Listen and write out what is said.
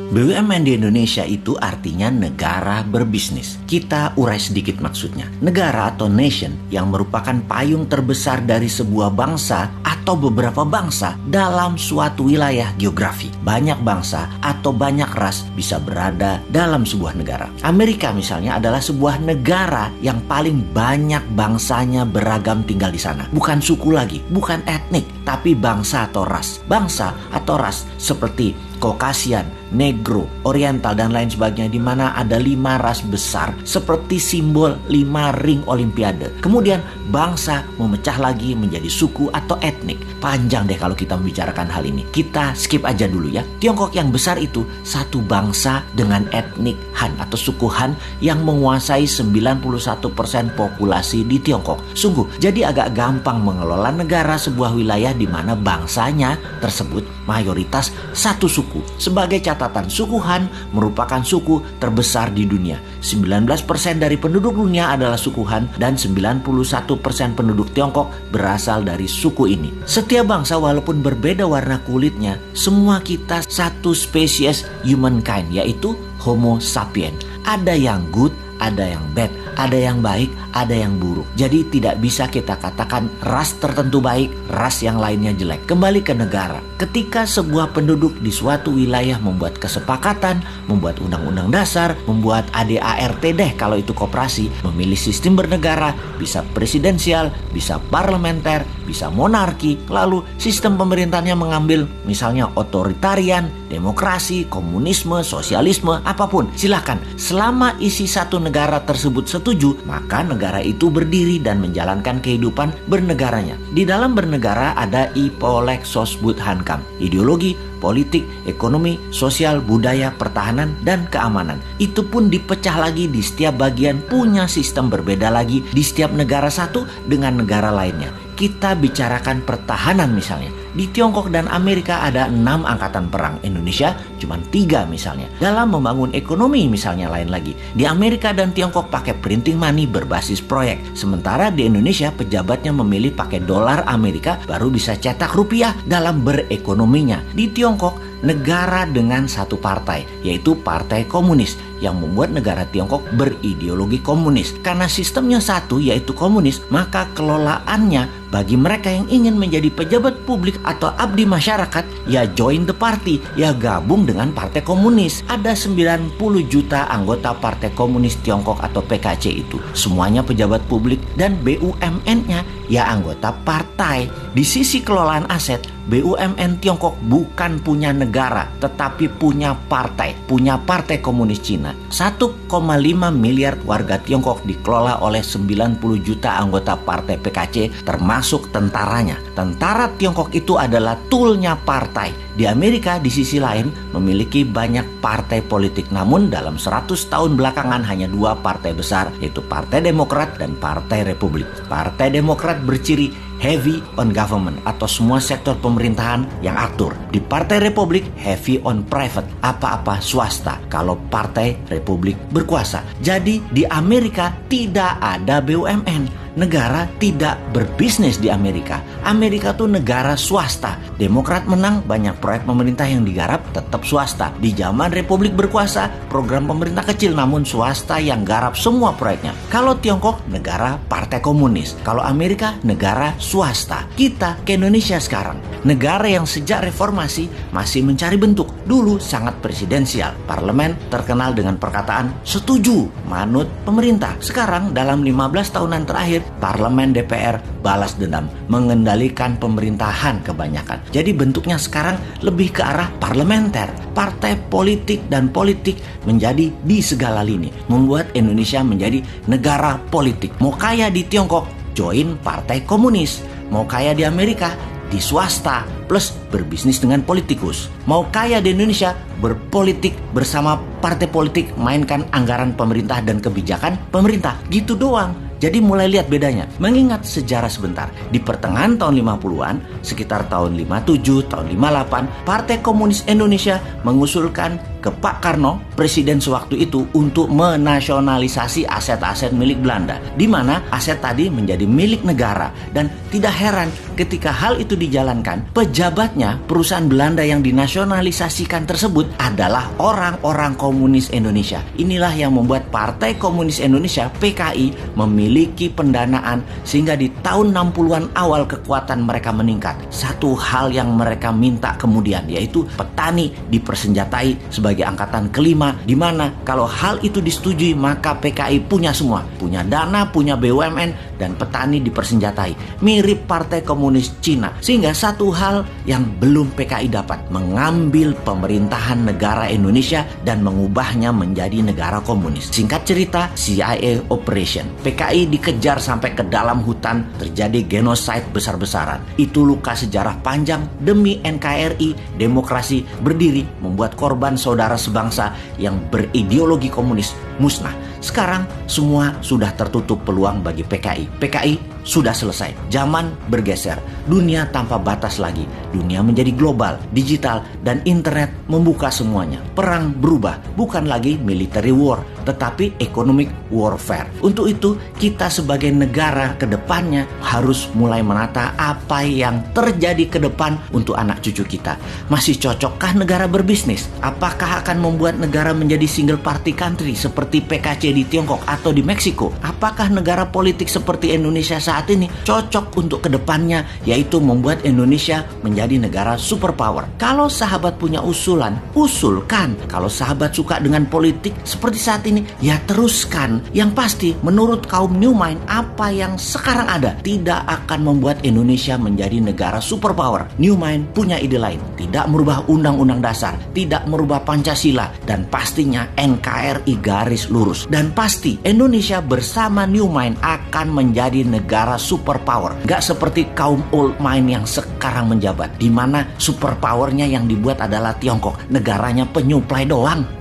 BUMN di Indonesia itu artinya negara berbisnis. Kita urai sedikit maksudnya. Negara atau nation yang merupakan payung terbesar dari sebuah bangsa atau beberapa bangsa dalam suatu wilayah geografi. Banyak bangsa atau banyak ras bisa berada dalam sebuah negara. Amerika misalnya adalah sebuah negara yang paling banyak bangsanya beragam tinggal di sana. Bukan suku lagi, bukan etnik, tapi bangsa atau ras. Bangsa atau ras seperti Caucasian, Negro, Oriental, dan lain sebagainya, di mana ada 5 ras besar seperti simbol 5 ring Olimpiade. Kemudian bangsa memecah lagi menjadi suku atau etnik. Panjang deh kalau kita membicarakan hal ini. Kita skip aja dulu ya. Tiongkok yang besar itu satu bangsa dengan etnik Han atau suku Han yang menguasai 91% populasi di Tiongkok. Sungguh, jadi agak gampang mengelola negara sebuah wilayah di mana bangsanya tersebut mayoritas satu suku. Sebagai catatan, suku Han merupakan suku terbesar di dunia. 19% dari penduduk dunia adalah suku Han dan 91% penduduk Tiongkok berasal dari suku ini. Setiap bangsa walaupun berbeda warna kulitnya, semua kita satu spesies humankind, yaitu Homo sapiens. Ada yang good, ada yang bad, ada yang baik, ada yang buruk. Jadi tidak bisa kita katakan ras tertentu baik, ras yang lainnya jelek. Kembali ke negara. Ketika sebuah penduduk di suatu wilayah membuat kesepakatan, membuat undang-undang dasar, membuat ADART deh kalau itu koperasi, memilih sistem bernegara, bisa presidensial, bisa parlementer, bisa monarki, lalu sistem pemerintahnya mengambil misalnya otoritarian, demokrasi, komunisme, sosialisme, apapun. Silakan. Selama isi satu negara tersebut setuju, maka negara itu berdiri dan menjalankan kehidupan bernegaranya. Di dalam bernegara ada Ipolek Sosbud Hankam, ideologi, politik, ekonomi, sosial, budaya, pertahanan, dan keamanan. Itu pun dipecah lagi di setiap bagian, punya sistem berbeda lagi di setiap negara satu dengan negara lainnya. Kita bicarakan pertahanan misalnya. Di Tiongkok dan Amerika ada 6 angkatan perang. Indonesia cuma 3 misalnya. Dalam membangun ekonomi misalnya lain lagi. Di Amerika dan Tiongkok pakai printing money berbasis proyek. Sementara di Indonesia pejabatnya memilih pakai dolar Amerika baru bisa cetak rupiah dalam berekonominya. Di Tiongkok negara dengan satu partai, yaitu Partai Komunis, yang membuat negara Tiongkok berideologi komunis. Karena sistemnya satu, yaitu komunis, maka kelolaannya bagi mereka yang ingin menjadi pejabat publik atau abdi masyarakat, ya join the party, ya gabung dengan Partai Komunis. Ada 90 juta anggota Partai Komunis Tiongkok atau PKC itu. Semuanya pejabat publik dan BUMN-nya ya anggota partai. Di sisi kelolaan aset, BUMN Tiongkok bukan punya negara, tetapi punya partai. Punya Partai Komunis Cina. 1,5 miliar warga Tiongkok dikelola oleh 90 juta anggota partai PKC, termasuk tentaranya. Tentara Tiongkok itu adalah toolnya partai. Di Amerika di sisi lain memiliki banyak partai politik. Namun dalam 100 tahun belakangan hanya 2 partai besar, yaitu Partai Demokrat dan Partai Republik. Partai Demokrat berciri heavy on government atau semua sektor pemerintahan yang atur. Di Partai Republik heavy on private, apa-apa swasta kalau Partai Republik berkuasa. Jadi di Amerika tidak ada BUMN. Negara tidak berbisnis di Amerika. Amerika tuh negara swasta. Demokrat menang, banyak proyek pemerintah yang digarap tetap swasta. Di zaman Republik berkuasa, program pemerintah kecil namun swasta yang garap semua proyeknya. Kalau Tiongkok, negara Partai Komunis. Kalau Amerika, negara swasta. Kita ke Indonesia sekarang, negara yang sejak reformasi masih mencari bentuk. Dulu sangat presidensial. Parlemen terkenal dengan perkataan setuju, manut pemerintah. Sekarang dalam 15 tahunan terakhir, Parlemen DPR balas dendam, mengendalikan pemerintahan kebanyakan. Jadi bentuknya sekarang lebih ke arah parlementer. Partai politik dan politik menjadi di segala lini, membuat Indonesia menjadi negara politik. Mau kaya di Tiongkok, join Partai Komunis. Mau kaya di Amerika, di swasta, plus berbisnis dengan politikus. Mau kaya di Indonesia, berpolitik bersama partai politik, mainkan anggaran pemerintah dan kebijakan pemerintah. Gitu doang. Jadi mulai lihat bedanya. Mengingat sejarah sebentar, di pertengahan tahun 50-an, sekitar tahun 57, tahun 58, Partai Komunis Indonesia mengusulkan ke Pak Karno, presiden sewaktu itu, untuk menasionalisasi aset-aset milik Belanda, di mana aset tadi menjadi milik negara. Dan tidak heran ketika hal itu dijalankan, pejabatnya perusahaan Belanda yang dinasionalisasikan tersebut adalah orang-orang komunis Indonesia. Inilah yang membuat Partai Komunis Indonesia PKI memiliki pendanaan sehingga di tahun 60-an awal kekuatan mereka meningkat. Satu hal yang mereka minta kemudian yaitu petani dipersenjatai sebagai angkatan kelima, di mana kalau hal itu disetujui maka PKI punya semua, punya dana, punya BUMN, dan petani dipersenjatai. Mirip Partai Komunis Cina. Sehingga satu hal yang belum PKI dapat, mengambil pemerintahan negara Indonesia dan mengubahnya menjadi negara komunis. Singkat cerita, CIA Operation. PKI dikejar sampai ke dalam hutan, terjadi genosida besar-besaran. Itu luka sejarah panjang demi NKRI, demokrasi berdiri, membuat korban saudara sebangsa yang berideologi komunis musnah. Sekarang semua sudah tertutup peluang bagi PKI. PKI sudah selesai. Zaman bergeser. Dunia tanpa batas lagi. Dunia menjadi global, digital, dan internet membuka semuanya. Perang berubah. Bukan lagi military war, tetapi economic warfare. Untuk itu, kita sebagai negara ke depannya harus mulai menata apa yang terjadi ke depan untuk anak cucu kita. Masih cocokkah negara berbisnis? Apakah akan membuat negara menjadi single party country seperti PKC di Tiongkok atau di Meksiko? Apakah negara politik seperti Indonesia saat ini cocok untuk kedepannya, yaitu membuat Indonesia menjadi negara superpower? Kalau sahabat punya usulan, usulkan. Kalau sahabat suka dengan politik seperti saat ini, ya teruskan. Yang pasti, menurut kaum New Mind, apa yang sekarang ada tidak akan membuat Indonesia menjadi negara superpower. New Mind punya ide lain, tidak merubah undang-undang dasar, tidak merubah Pancasila, dan pastinya NKRI garis lurus. Dan pasti Indonesia bersama New Mind akan menjadi negara superpower. Gak seperti kaum Old Mind yang sekarang menjabat, di mana superpowernya yang dibuat adalah Tiongkok, negaranya penyuplai doang.